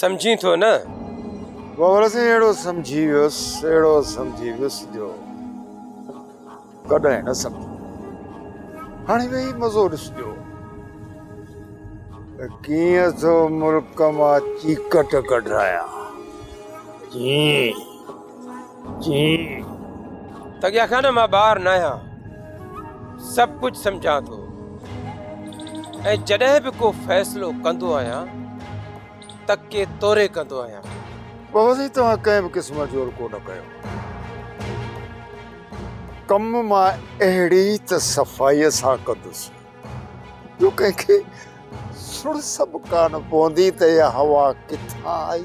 समझी थो न? बाबर से एड़ो समझी वियुसि जो कॾहिं न सम्झो। हाणे वेही मज़ो ॾिसजो कीअं थो मुल्क मां चीकट कढाया। जी जी तॻिया खां न मां ॿाहिरि न आहियां, सभु कुझु सम्झां थो ऐं जॾहिं बि को फ़ैसिलो कंदो आहियां त के तोरे कंदो आहियां। बाबा साईं तव्हां कंहिं बि क़िस्म जो रुको न कयो। कम मां अहिड़ी त सफ़ाईअ सां कंदुसि जो कंहिंखे सुड़स बि कान पवंदी त इहा हवा किथां आई,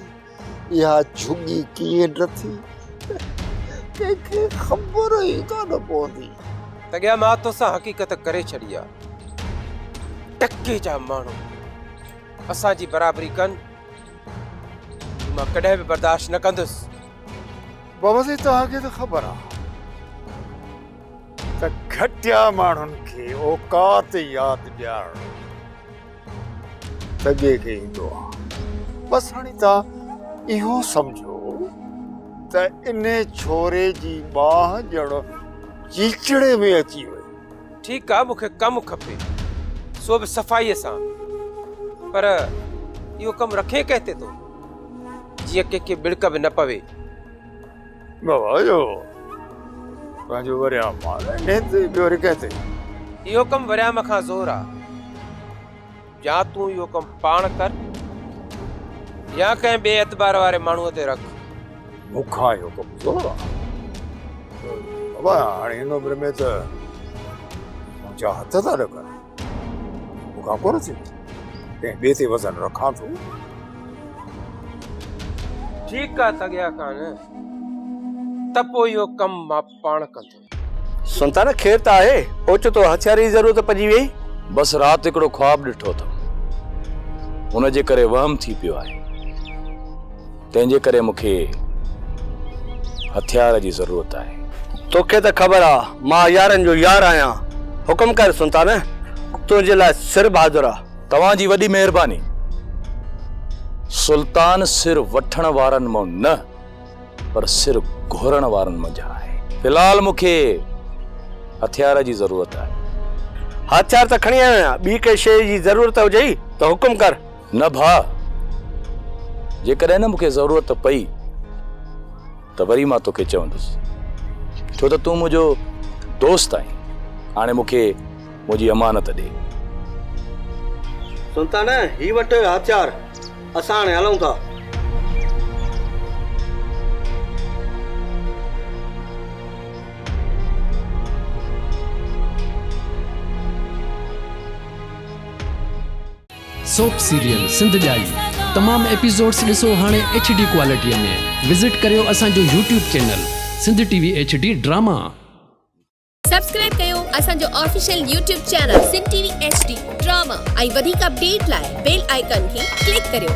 इहा झुगी कीअं नथी, कंहिंखे ख़बर ई कान पवंदी। तॻिया मां तोसां हक़ीक़त करे छॾी आहे। टके जा माण्हू असांजी बराबरी कनि, मां कॾहिं बि बर्दाश्त न कंदुसि। बाबा साईं तव्हांखे त ख़बर आहे त घटिया माण्हुनि खे औकात यादि ॾियारणु तॻे खे ईंदो आहे। बसि हाणे तव्हां इहो सम्झो त इन छोरे जी बाहि ॼण चीचड़े में अची वई। ठीकु आहे, मूंखे कमु खपे, सो बि सफ़ाईअ सां, पर इहो कमु रखे कंहिं ते थो जीअं कंहिंखे बिड़क बि न पवे। बाबा जो पंहिंजो वरिया माल इन ते ॿियो वरी कंहिं ते? इहो कमु वरियाम खां ज़ोर आहे। या तूं इहो कमु पाण कर या कंहिं ॿिए एतबार वारे माण्हूअ ते रख। मूंखां इहो कमु ज़ोर आहे? बाबा हाणे हिन उमिरि में त मुंहिंजा हथ था ॾकनि, मूंखां कोन थींदो, कंहिं ॿिए ते वज़न रखां थो। ठीकु आहे तॻिया कान, त पोइ इहो कमु मां पाण कंदो। सुल्तान ख़ैर त आहे, ओचितो हथियार जी ज़रूरत पइजी वई। बसि राति हिकिड़ो ख्वाबु ॾिठो अथमि, हुनजे करे वहम थी पियो आहे, तंहिंजे करे मूंखे हथियार जी ज़रूरत आहे। तोखे त ख़बर आहे मां यारनि जो यार आहियां। हुकुम कर सुल्तान, तुंहिंजे लाइ सिर बहादुर आहे। तव्हांजी वॾी महिरबानी। सुल्तान सिर वठण वारनि मां न, पर सिर घुरण वारनि मंझां आहे। फ़िलहाल मूंखे हथियार जी ज़रूरत आहे। हथियार त खणी आहियां, ॿी कंहिं शइ जी ज़रूरत हुजे त हुकुम कर। न भाउ, जेकॾहिं न मूंखे ज़रूरत पई त वरी मां तोखे चवंदुसि, छो त तूं मुंहिंजो दोस्त आहीं। हाणे मूंखे मुंहिंजी अमानत ॾे। सुल्तान ही वटि हथियार, असां हाणे हलूं था। सोप सीरियल सिंध ॼाई तमाम एपिसोड्स ॾिसो हाणे HD क्वालिटीअ में। विज़िट करियो असांजो YouTube channel Sindh TV HD drama. Subscribe कयो असांजो official YouTube channel Sindh TV HD drama ऐं वधीक अपडेट लाइ बेल आइकन खे क्लिक करियो।